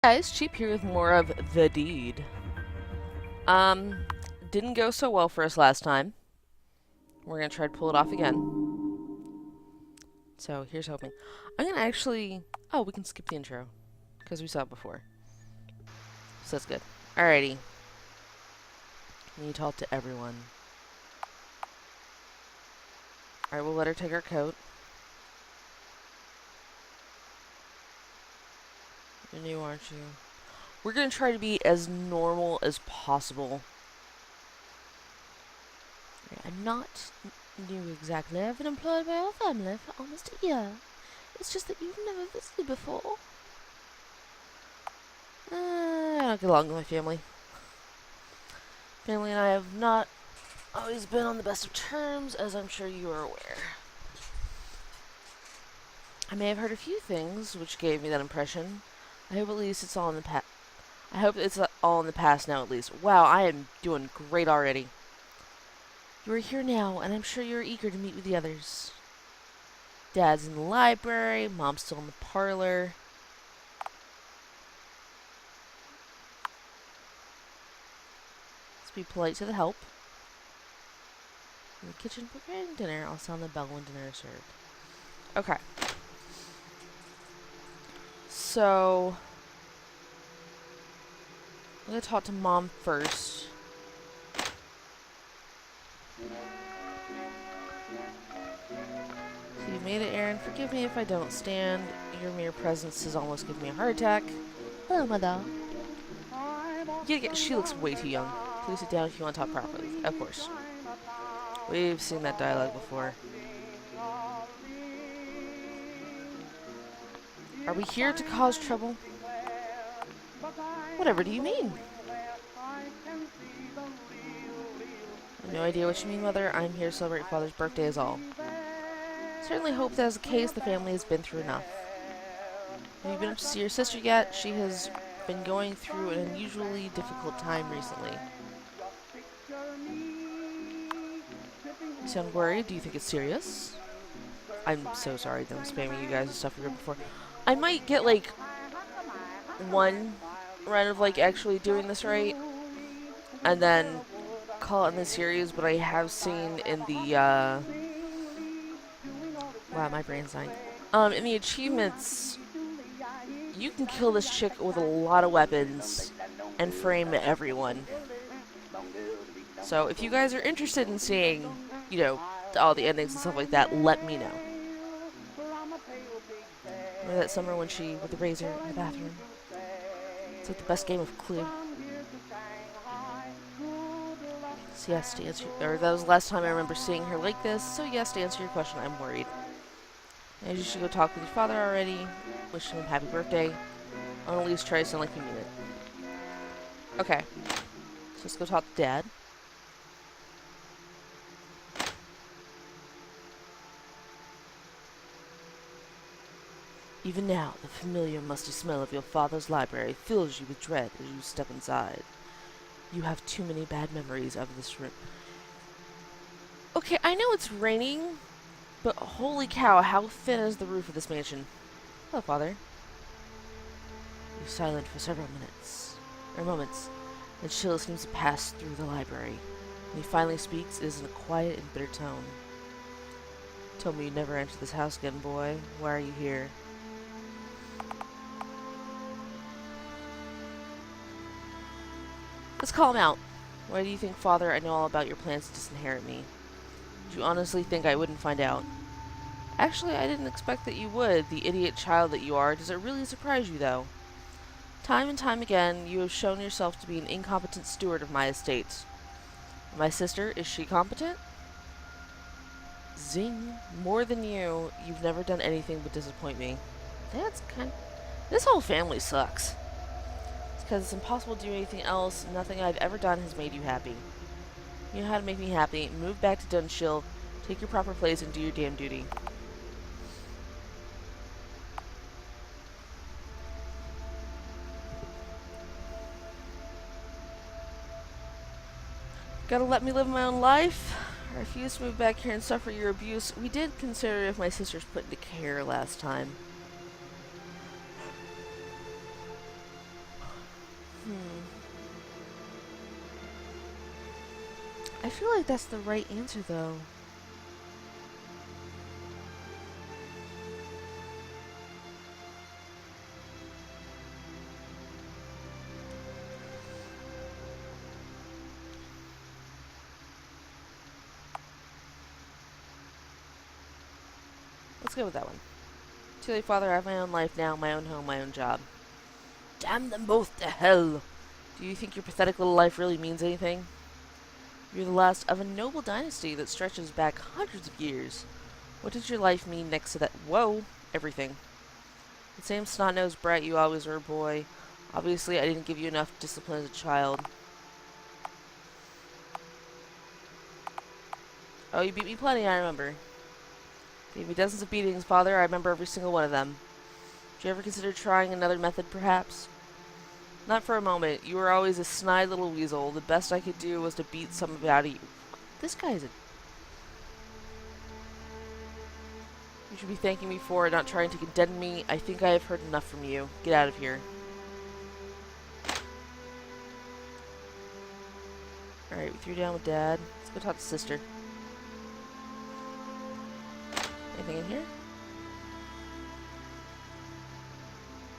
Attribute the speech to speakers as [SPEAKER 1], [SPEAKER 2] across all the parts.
[SPEAKER 1] Guys, Cheap here with more of The Deed. Um, didn't go so well for us last time. We're gonna try to pull it off again. So, here's hoping. I'm gonna actually... Oh, we can skip the intro. Because we saw it before. So that's good. Alrighty. We need to talk to everyone. Alright, we'll let her take our coat. You're new, aren't you? We're gonna try to be as normal as possible. I'm not new exactly. I've been employed by our family for almost a year. It's just that you've never visited before. I don't get along with my family. Family and I have not always been on the best of terms, as I'm sure you are aware. I may have heard a few things which gave me that impression. I hope at least it's all in the past. I hope it's all in the past now at least. Wow, I am doing great already. You are here now, and I'm sure you're eager to meet with the others. Dad's in the library, Mom's still in the parlor. Let's be polite to the help. In the kitchen preparing dinner. I'll sound the bell when dinner is served. Okay. So, I'm going to talk to Mom first. So you made it, Aaron. Forgive me if I don't stand. Your mere presence has almost given me a heart attack. Hello, Mother. She looks way too young. Please sit down if you want to talk properly. Of course. We've seen that dialogue before. Are we here to cause trouble? Whatever do you mean? I have no idea what you mean, Mother. I'm here to celebrate Father's birthday is all. Certainly hope that as a case the family has been through enough. Have you been up to see your sister yet? She has been going through an unusually difficult time recently. You sound worried. Do you think it's serious? I'm so sorry that I'm spamming you guys and stuff here before. I might get like one run of like actually doing this right and then call it in the series, but I have seen in the wow, my brain's dying. In the achievements, you can kill this chick with a lot of weapons and frame everyone. So if you guys are interested in seeing, you know, all the endings and stuff like that, let me know. Remember that summer when she, with the razor in the bathroom? It's like the best game of Clue. So yes, to answer, or that was the last time I remember seeing her like this, so yes, to answer your question, I'm worried. And you should go talk with your father already, wish him a happy birthday. I'll at least try to sound like you mean it. Okay, so let's go talk to Dad. Even now, the familiar musty smell of your father's library fills you with dread as you step inside. You have too many bad memories of this room. Okay, I know it's raining, but holy cow, how thin is the roof of this mansion? Hello, Father. You're silent for several moments. A chill seems to pass through the library. When he finally speaks, it is in a quiet and bitter tone. Told me you'd never enter this house again, boy. Why are you here? Let's call him out. Why do you think, Father, I know all about your plans to disinherit me? Did you honestly think I wouldn't find out? Actually, I didn't expect that you would, the idiot child that you are. Does it really surprise you, though? Time and time again, you have shown yourself to be an incompetent steward of my estate. My sister, is she competent? Zing. More than you. You've never done anything but disappoint me. That's kind of... This whole family sucks. It's because it's impossible to do anything else. Nothing I've ever done has made you happy. You know how to make me happy. Move back to Dunshill, take your proper place, and do your damn duty. Gotta let me live my own life. I refuse to move back here and suffer your abuse. We did consider if my sister's put into care last time. I feel like that's the right answer, though. Let's go with that one. Too late, Father. I have my own life now, my own home, my own job. Damn them both to hell! Do you think your pathetic little life really means anything? You're the last of a noble dynasty that stretches back hundreds of years. What does your life mean next to that? Whoa! Everything. The same snot-nosed brat you always were, boy. Obviously, I didn't give you enough discipline as a child. Oh, you beat me plenty, I remember. Gave me dozens of beatings, Father. I remember every single one of them. Did you ever consider trying another method, perhaps? Not for a moment. You were always a snide little weasel. The best I could do was to beat some of it out of you. This guy is a... You should be thanking me for it, not trying to condemn me. I think I have heard enough from you. Get out of here. Alright, we threw down with Dad. Let's go talk to Sister. Anything in here?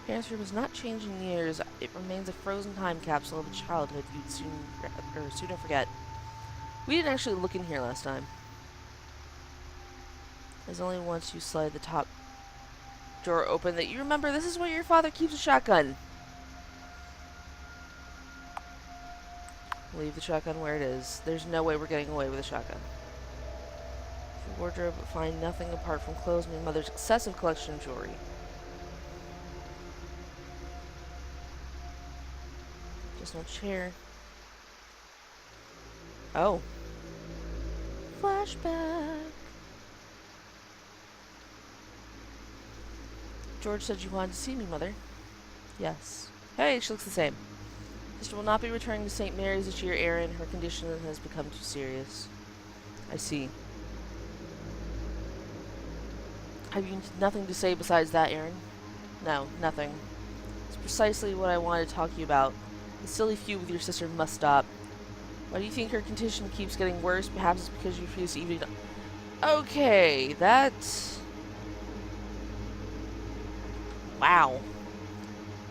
[SPEAKER 1] Parents' room is not changed in years. It remains a frozen time capsule of a childhood you'd sooner forget. We didn't actually look in here last time. There's only once you slide the top drawer open that you remember this is where your father keeps a shotgun. Leave the shotgun where it is. There's no way we're getting away with a shotgun. The wardrobe, but find nothing apart from clothes and your mother's excessive collection of jewelry. Just no chair. Oh. Flashback. George said you wanted to see me, Mother. Yes. Hey, she looks the same. Sister will not be returning to St. Mary's this year, Aaron. Her condition has become too serious. I see. Have you nothing to say besides that, Aaron? No, nothing. It's precisely what I wanted to talk to you about. The silly feud with your sister must stop. Why do you think her condition keeps getting worse? Perhaps it's because you refuse to even... Okay, that's... Wow.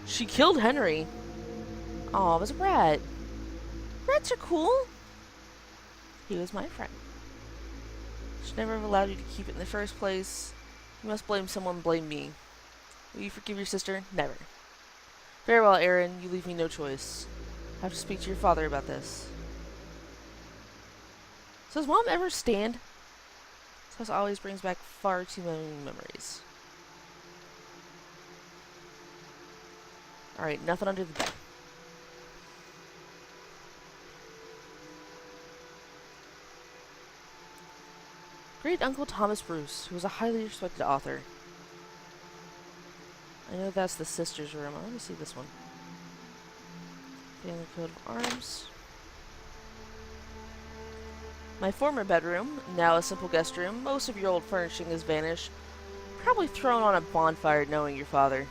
[SPEAKER 1] She killed Henry. Aw, it was a rat. Rats are cool. He was my friend. Should never have allowed you to keep it in the first place. You must blame someone, blame me. Will you forgive your sister? Never. Very well, Aaron. You leave me no choice. I have to speak to your father about this. So does Mom ever stand? This house always brings back far too many memories. Alright, nothing under the bed. Great Uncle Thomas Bruce, who was a highly respected author. I know that's the sister's room. Let me see this one. Family coat of arms. My former bedroom, now a simple guest room. Most of your old furnishing has vanished. Probably thrown on a bonfire knowing your father.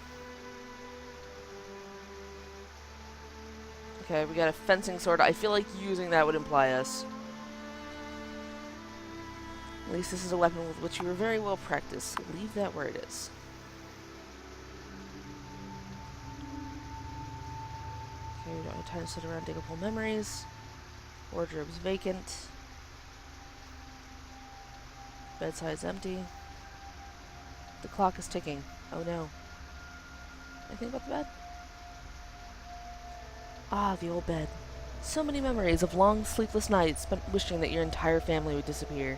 [SPEAKER 1] Okay, we got a fencing sword. I feel like using that would imply us. At least this is a weapon with which you were very well practiced. Leave that where it is. Okay, we don't have time to sit around and dig up old memories. Wardrobe's vacant. Bedside's empty. The clock is ticking. Oh no. Anything about the bed? Ah, the old bed. So many memories of long, sleepless nights spent wishing that your entire family would disappear.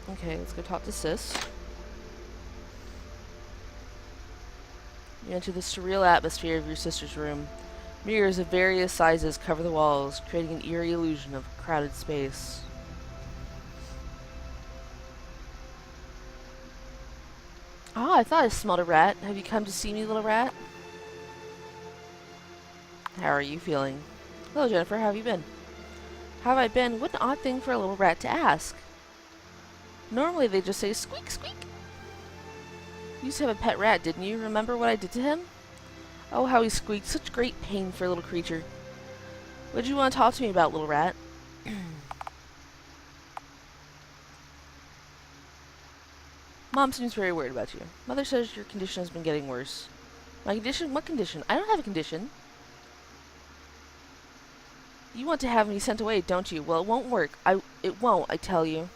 [SPEAKER 1] Okay, let's go talk to Sis. You enter the surreal atmosphere of your sister's room. Mirrors of various sizes cover the walls, creating an eerie illusion of crowded space. Ah, I thought I smelled a rat. Have you come to see me, little rat? How are you feeling? Hello, Jennifer. How have you been? How have I been? What an odd thing for a little rat to ask. Normally they just say, squeak, squeak. You used to have a pet rat, didn't you? Remember what I did to him? Oh, how he squeaked. Such great pain for a little creature. What did you want to talk to me about, little rat? Mom seems very worried about you. Mother says your condition has been getting worse. My condition? What condition? I don't have a condition. You want to have me sent away, don't you? Well, it won't work. It won't, I tell you.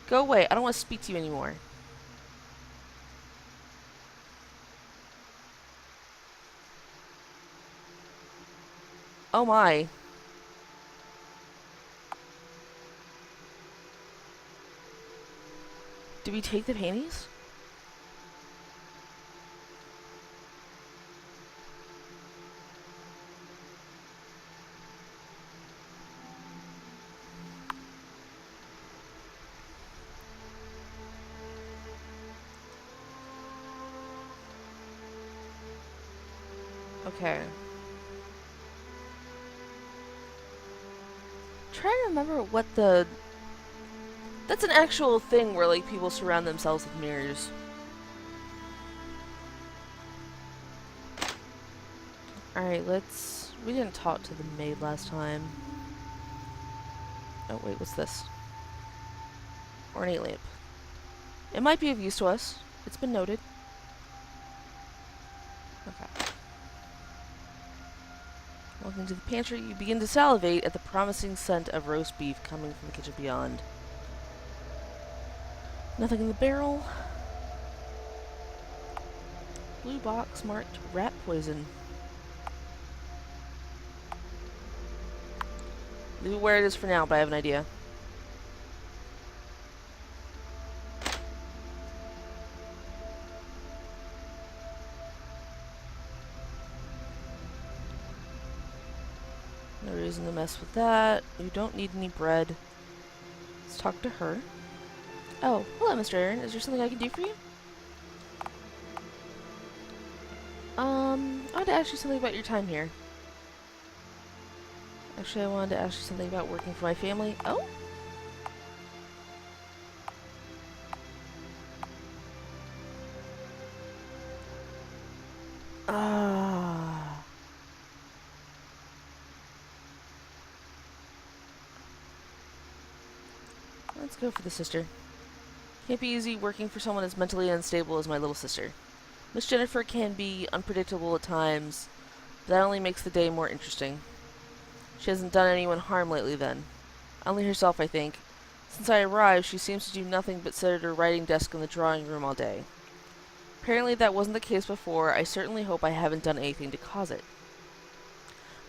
[SPEAKER 1] Go away. I don't want to speak to you anymore. Oh my. Did we take the panties? Okay. Trying to remember what the... That's an actual thing where, like, people surround themselves with mirrors. Alright, let's... We didn't talk to the maid last time. Oh, wait, what's this? Ornate lamp. It might be of use to us. It's been noted. Okay. Walking to the pantry, you begin to salivate at the promising scent of roast beef coming from the kitchen beyond. Nothing in the barrel. Blue box marked rat poison. Leave it where it is for now, but I have an idea. No reason to mess with that. You don't need any bread. Let's talk to her. Oh, hello, Mr. Aaron. Is there something I can do for you? I wanted to ask you something about your time here. Actually, I wanted to ask you something about working for my family. Oh? Ah. Let's go for the sister. Can't be easy working for someone as mentally unstable as my little sister. Miss Jennifer can be unpredictable at times, but that only makes the day more interesting. She hasn't done anyone harm lately then. Only herself, I think. Since I arrived, she seems to do nothing but sit at her writing desk in the drawing room all day. Apparently that wasn't the case before. I certainly hope I haven't done anything to cause it.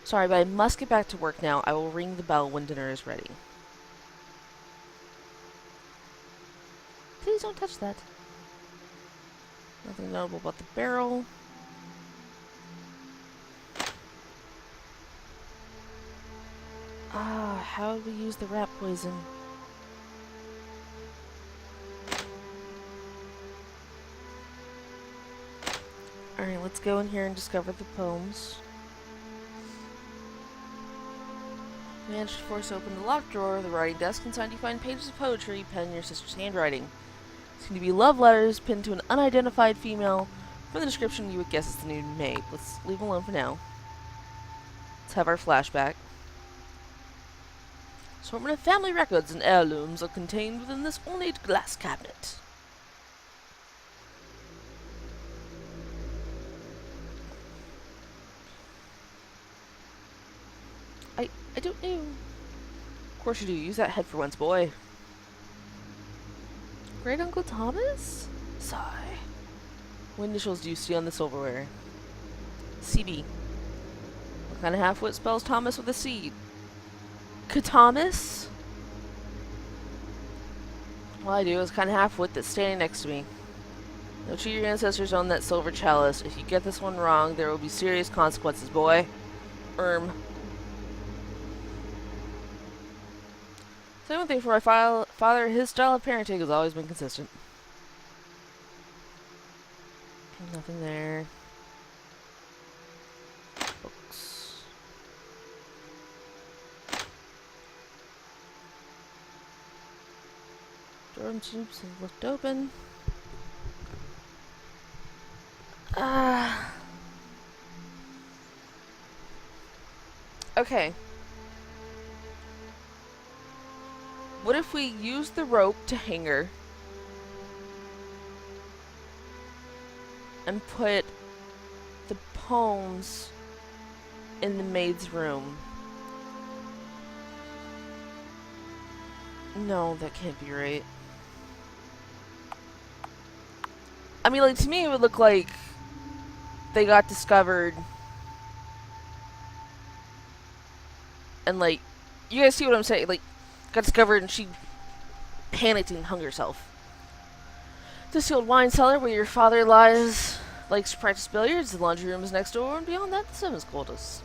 [SPEAKER 1] Sorry, but I must get back to work now. I will ring the bell when dinner is ready. Please don't touch that. Nothing notable about the barrel. Ah, how do we use the rat poison? Alright, let's go in here and discover the poems. Managed to force open the locked drawer of the writing desk. Inside you find pages of poetry penned in your sister's handwriting. Seem to be love letters pinned to an unidentified female. From the description, you would guess it's the new maid. Let's leave alone for now. Let's have our flashback. Assortment of family records and heirlooms are contained within this ornate glass cabinet. I don't know. Of course you do. Use that head for once, boy. Great Uncle Thomas? Sigh. What initials do you see on the silverware? CB. What kind of half-wit spells Thomas with a C? Thomas? All I do is kind of half-wit that's standing next to me. No cheat your ancestors on that silver chalice. If you get this one wrong, there will be serious consequences, boy. Say one thing for my father, his style of parenting has always been consistent. Nothing there. Books. Door and tubes have left open. Okay. What if we use the rope to hang her and put the poems in the maid's room? No, that can't be right. I mean, like, to me it would look like they got discovered and, like, you guys see what I'm saying? Like, got discovered and she panicked and hung herself. This old wine cellar where your father likes to practice billiards. The laundry room is next door, and beyond that, the servants' quarters.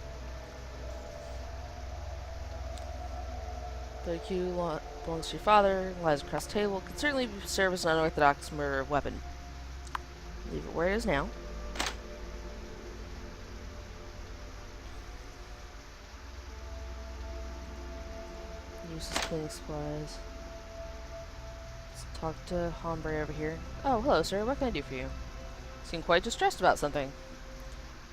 [SPEAKER 1] The cue belongs to your father, lies across the table, can certainly serve as an unorthodox murder weapon. Leave it where it is now. Uses cleaning supplies. Let's talk to Hombre over here. Oh, hello, sir. What can I do for you? Seem quite distressed about something.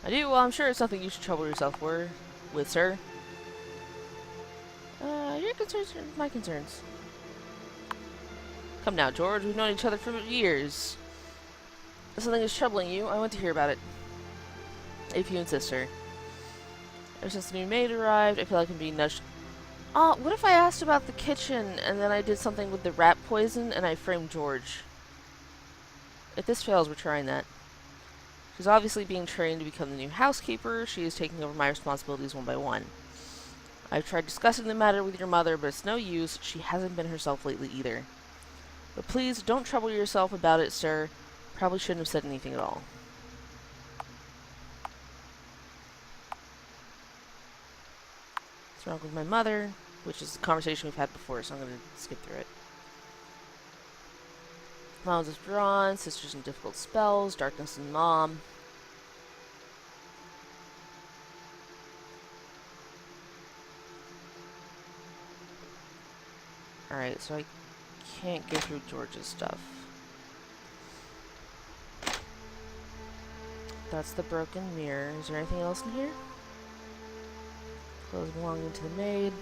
[SPEAKER 1] I do? Well, I'm sure it's nothing you should trouble yourself with, sir. Your concerns are my concerns. Come now, George. We've known each other for years. If something is troubling you, I want to hear about it. If you insist, sir. Ever since the new maid arrived, I feel like I'm being nudged. What if I asked about the kitchen, and then I did something with the rat poison, and I framed George? If this fails, we're trying that. She's obviously being trained to become the new housekeeper. She is taking over my responsibilities one by one. I've tried discussing the matter with your mother, but it's no use. She hasn't been herself lately either. But please, don't trouble yourself about it, sir. Probably shouldn't have said anything at all. What's wrong with my mother? Which is a conversation we've had before, so I'm going to skip through it. Mom's withdrawn, sisters in difficult spells, darkness in mom. Alright, so I can't go through George's stuff. That's the broken mirror. Is there anything else in here? Clothes belonging to the maid.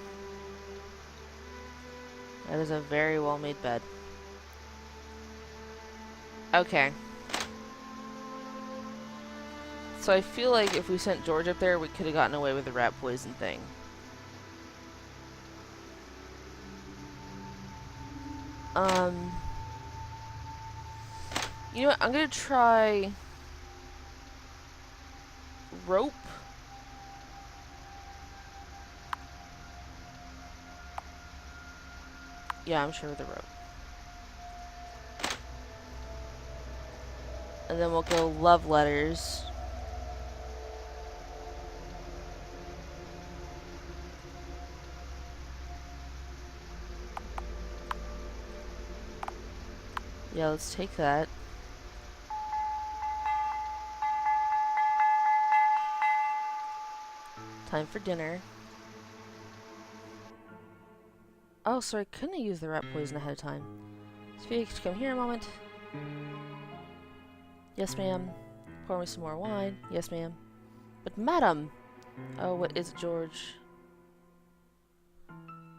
[SPEAKER 1] That is a very well-made bed. Okay. So I feel like if we sent George up there, we could have gotten away with the rat poison thing. You know what? I'm gonna try rope. Yeah, I'm sure with the rope. And then we'll go love letters. Yeah, let's take that. Time for dinner. Oh, sorry, couldn't I use the rat poison ahead of time? Sophia, could you come here a moment? Yes, ma'am. Pour me some more wine. Yes, ma'am. But, madam! Oh, what is it, George?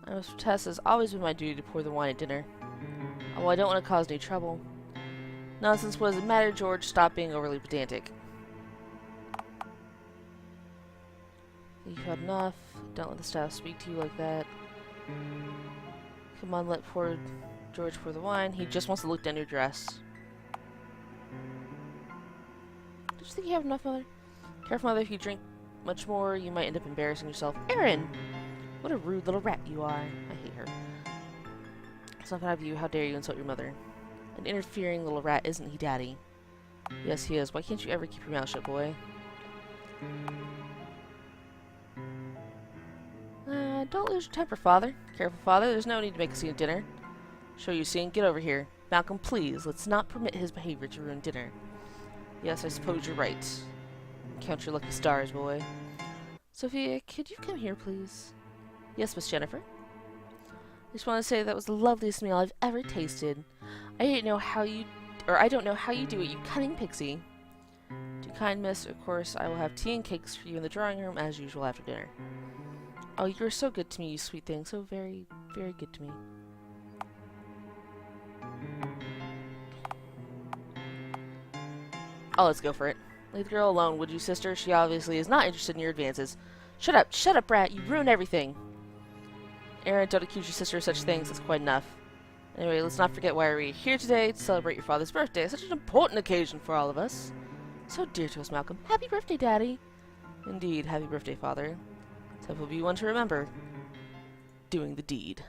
[SPEAKER 1] I must protest, it's always been my duty to pour the wine at dinner. Oh, I don't want to cause any trouble. Nonsense, what does it matter, George? Stop being overly pedantic. You've had enough. Don't let the staff speak to you like that. Come on, let George pour the wine. He just wants to look down your dress. Don't you think you have enough, Mother? Careful, Mother, if you drink much more, you might end up embarrassing yourself. Erin! What a rude little rat you are. I hate her. It's not kind of you. How dare you insult your mother? An interfering little rat, isn't he, Daddy? Yes, he is. Why can't you ever keep your mouth shut, boy? Don't lose your temper, Father. Careful, Father. There's no need to make a scene at dinner. Show you a scene. Get over here. Malcolm, please. Let's not permit his behavior to ruin dinner. Yes, I suppose you're right. Count your lucky stars, boy. Sophia, could you come here, please? Yes, Miss Jennifer. I just want to say that was the loveliest meal I've ever tasted. I don't know how you do it, you cunning pixie. Too kind, miss. Of course, I will have tea and cakes for you in the drawing room as usual after dinner. Oh, you're so good to me, you sweet thing. So very, very good to me. Oh, let's go for it. Leave the girl alone, would you, sister? She obviously is not interested in your advances. Shut up, brat. You ruined everything. Aaron, don't accuse your sister of such things. That's quite enough. Anyway, let's not forget why we're here today, to celebrate your father's birthday. Such an important occasion for all of us. So dear to us, Malcolm. Happy birthday, Daddy. Indeed, happy birthday, Father. So will be one to remember. Doing the deed.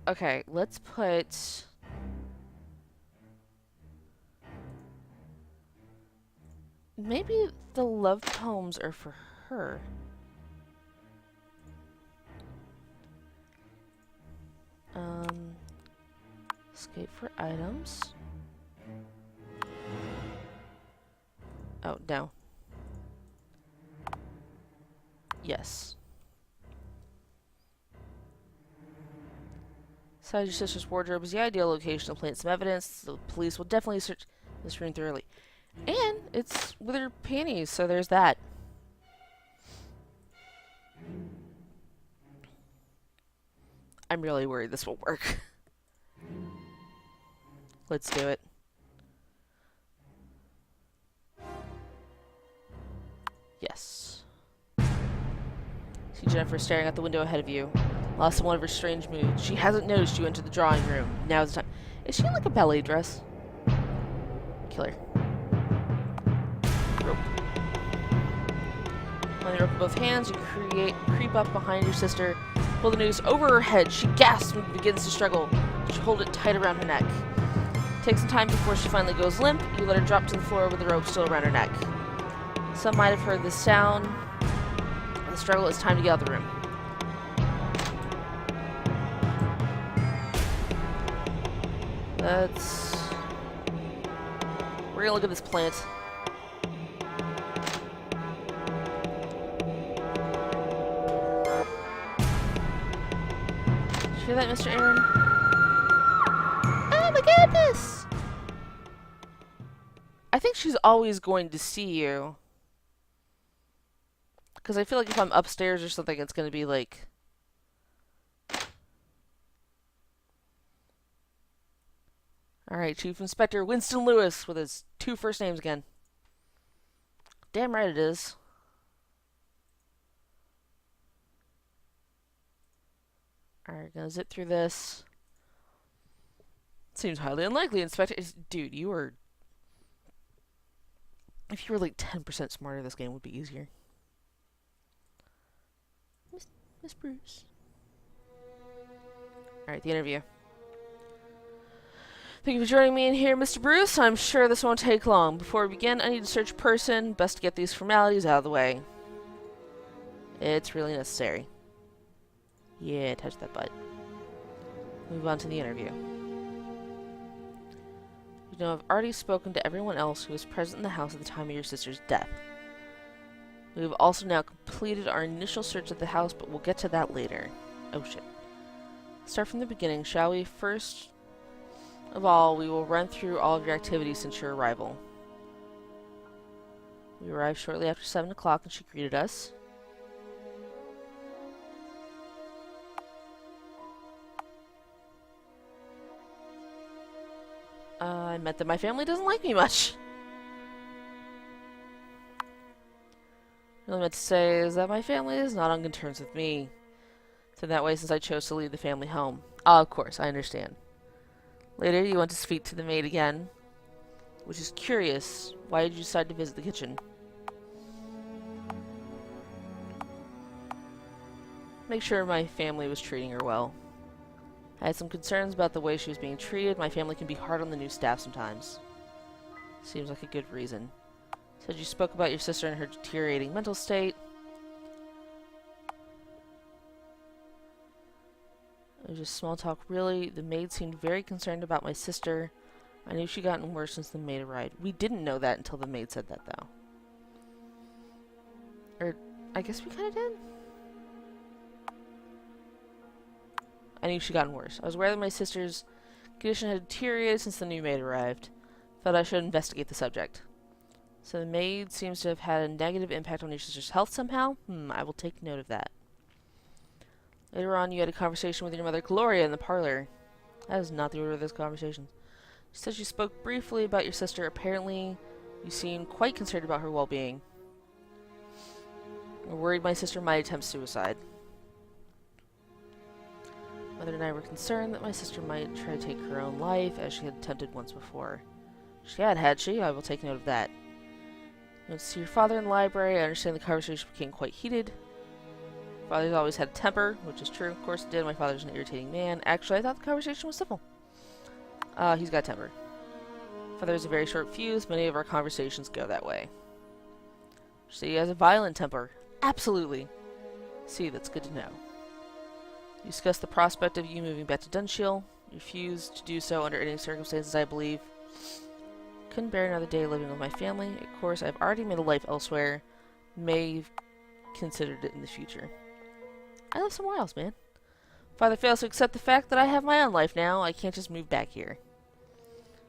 [SPEAKER 1] Okay, let's put... Maybe the love poems are for her. Escape for items. Oh, no. Yes. Inside your sister's wardrobe is the ideal location to plant some evidence. The police will definitely search this room thoroughly. And it's with her panties, so there's that. I'm really worried this will work. Let's do it. Yes. See Jennifer staring out the window ahead of you. Lost in one of her strange moods. She hasn't noticed you entered the drawing room. Now's the time. Is she in like a ballet dress? Kill her. Rope. On the rope in both hands, you creep up behind your sister, pull the noose over her head. She gasps and begins to struggle. You hold it tight around her neck. Takes some time before she finally goes limp. You let her drop to the floor with the rope still around her neck. Some might have heard the sound. The struggle. It's time to get out of the room. We're gonna look at this plant. Did you hear that, Mr. Aaron? Oh my goodness! I think she's always going to see you. Because I feel like if I'm upstairs or something, it's going to be like... Alright, Chief Inspector Winston Lewis with his 2 first names again. Damn right it is. Alright, gonna zip through this. Seems highly unlikely, Inspector. Dude, you were... If you were like 10% smarter, this game would be easier. Miss Bruce. Alright, the interview. Thank you for joining me in here, Mr. Bruce. I'm sure this won't take long. Before we begin, I need to search a person. Best to get these formalities out of the way. It's really necessary. Yeah, touch that butt. Move on to the interview. You know, I've already spoken to everyone else who was present in the house at the time of your sister's death. We have also now completed our initial search of the house, but we'll get to that later. Oh shit. Start from the beginning, shall we? First of all, we will run through all of your activities since your arrival. We arrived shortly after 7 o'clock and she greeted us. I meant that my family doesn't like me much. What I meant to say is that my family is not on good terms with me. So that way since I chose to leave the family home. Ah, of course, I understand. Later, you went to speak to the maid again. Which is curious. Why did you decide to visit the kitchen? Make sure my family was treating her well. I had some concerns about the way she was being treated. My family can be hard on the new staff sometimes. Seems like a good reason. Said you spoke about your sister and her deteriorating mental state. It was just small talk, really. The maid seemed very concerned about my sister. I knew she'd gotten worse since the maid arrived. We didn't know that until the maid said that, though. Or, I guess we kind of did? I knew she'd gotten worse. I was aware that my sister's condition had deteriorated since the new maid arrived. Thought I should investigate the subject. So the maid seems to have had a negative impact on your sister's health somehow? I will take note of that. Later on, you had a conversation with your mother, Gloria, in the parlor. That is not the order of this conversation. She said you spoke briefly about your sister. Apparently, you seemed quite concerned about her well-being. You're worried my sister might attempt suicide. Mother and I were concerned that my sister might try to take her own life, as she had attempted once before. She had she? I will take note of that. You went to see your father in the library. I understand the conversation became quite heated. Father's always had a temper, which is true. Of course it did. My father's an irritating man. Actually, I thought the conversation was civil. He's got a temper. Father has a very short fuse. Many of our conversations go that way. See, he has a violent temper. Absolutely. See, that's good to know. You discussed the prospect of you moving back to Dunshill. You refused to do so under any circumstances, I believe. Couldn't bear another day living with my family. Of course, I've already made a life elsewhere. May have considered it in the future. I live somewhere else, man. Father fails to accept the fact that I have my own life now. I can't just move back here.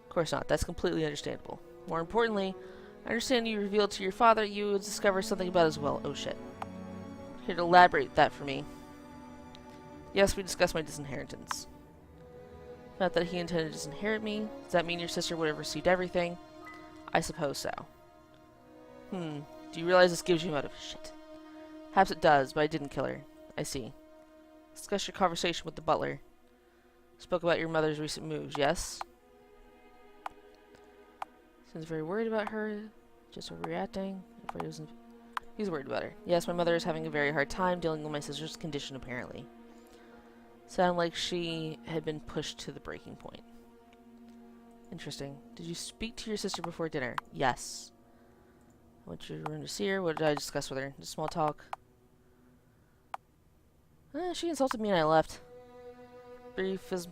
[SPEAKER 1] Of course not. That's completely understandable. More importantly, I understand you revealed to your father you would discover something about as well. Oh shit. Here to elaborate that for me. Yes, we discussed my disinheritance. Not that he intended to disinherit me. Does that mean your sister would have received everything? I suppose so. Do you realize this gives you motive? Shit. Perhaps it does, but I didn't kill her. I see. Discuss your conversation with the butler. Spoke about your mother's recent moves, yes? Seems very worried about her. Just overreacting. He's worried about her. Yes, my mother is having a very hard time dealing with my sister's condition, apparently. Sound like she had been pushed to the breaking point. Interesting. Did you speak to your sister before dinner? Yes. I went to your room to see her. What did I discuss with her? Just small talk. She insulted me and I left. Brief as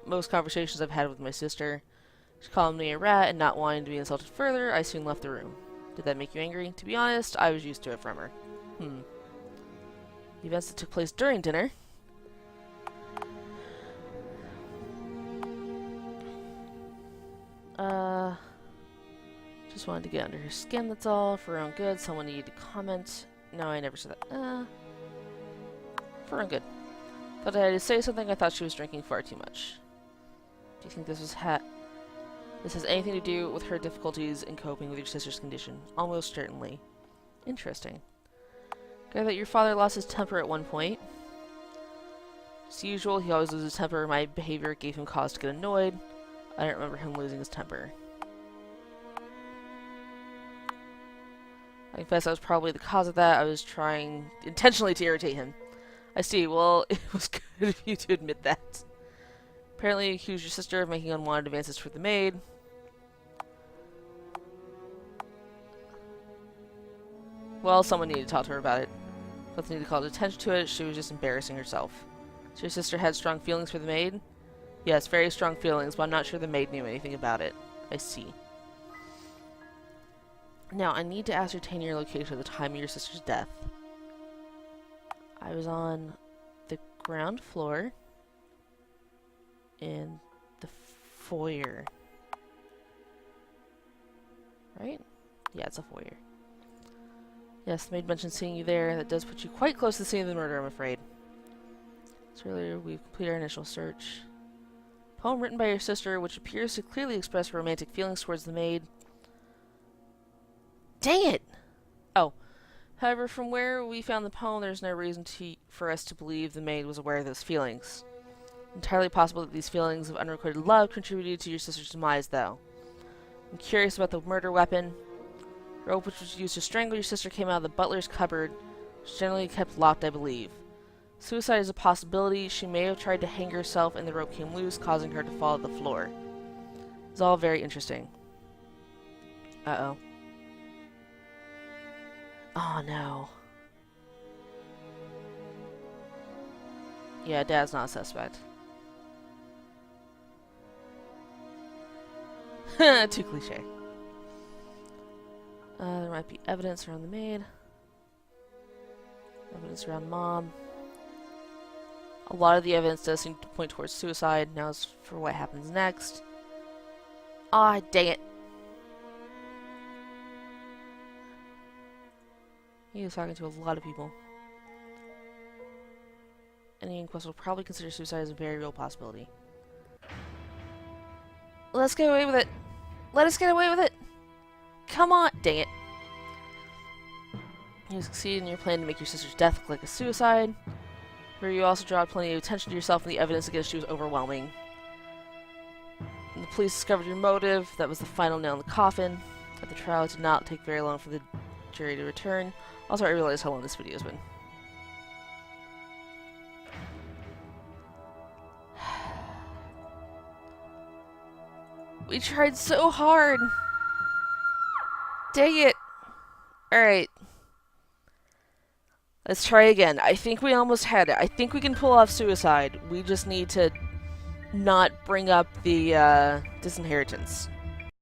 [SPEAKER 1] most conversations I've had with my sister. She called me a rat and not wanting to be insulted further, I soon left the room. Did that make you angry? To be honest, I was used to it from her. The events that took place during dinner. Just wanted to get under her skin, that's all. For her own good, someone needed to comment. No, I never said that. For her own good. Thought I had to say something, I thought she was drinking far too much. Do you think this has anything to do with her difficulties in coping with your sister's condition? Almost certainly. Interesting. Gather that your father lost his temper at one point. As usual, he always loses his temper. My behavior gave him cause to get annoyed. I don't remember him losing his temper. I confess that was probably the cause of that. I was trying intentionally to irritate him. I see. Well, it was good of you to admit that. Apparently, you accused your sister of making unwanted advances toward the maid. Well, someone needed to talk to her about it. Both needed to call attention to it. She was just embarrassing herself. So your sister had strong feelings for the maid? Yes, very strong feelings, but I'm not sure the maid knew anything about it. I see. Now, I need to ascertain your location at the time of your sister's death. I was on the ground floor in the foyer. Right? Yeah, it's a foyer. Yes, the maid mentioned seeing you there. That does put you quite close to the scene of the murder, I'm afraid. So earlier, we've completed our initial search. Poem written by your sister, which appears to clearly express romantic feelings towards the maid. Dang it! Oh. However, from where we found the poem, there's no reason for us to believe the maid was aware of those feelings. Entirely possible that these feelings of unrequited love contributed to your sister's demise, though. I'm curious about the murder weapon. The rope which was used to strangle your sister came out of the butler's cupboard, which generally kept locked, I believe. Suicide is a possibility. She may have tried to hang herself and the rope came loose, causing her to fall to the floor. It's all very interesting. Uh-oh. Oh, no. Yeah, Dad's not a suspect. Too cliche. There might be evidence around the maid. Evidence around Mom. A lot of the evidence does seem to point towards suicide. Now as for what happens next. Ah, dang it. He was talking to a lot of people. Any inquest will probably consider suicide as a very real possibility. Let's get away with it! Let us get away with it! Come on! Dang it. You succeed in your plan to make your sister's death look like a suicide, where you also draw plenty of attention to yourself and the evidence against you was overwhelming. When the police discovered your motive, that was the final nail in the coffin. At the trial, it did not take very long for the jury to return. Also, I realized how long this video has been. We tried so hard! Dang it! Alright. Let's try again. I think we almost had it. I think we can pull off suicide. We just need to not bring up the disinheritance.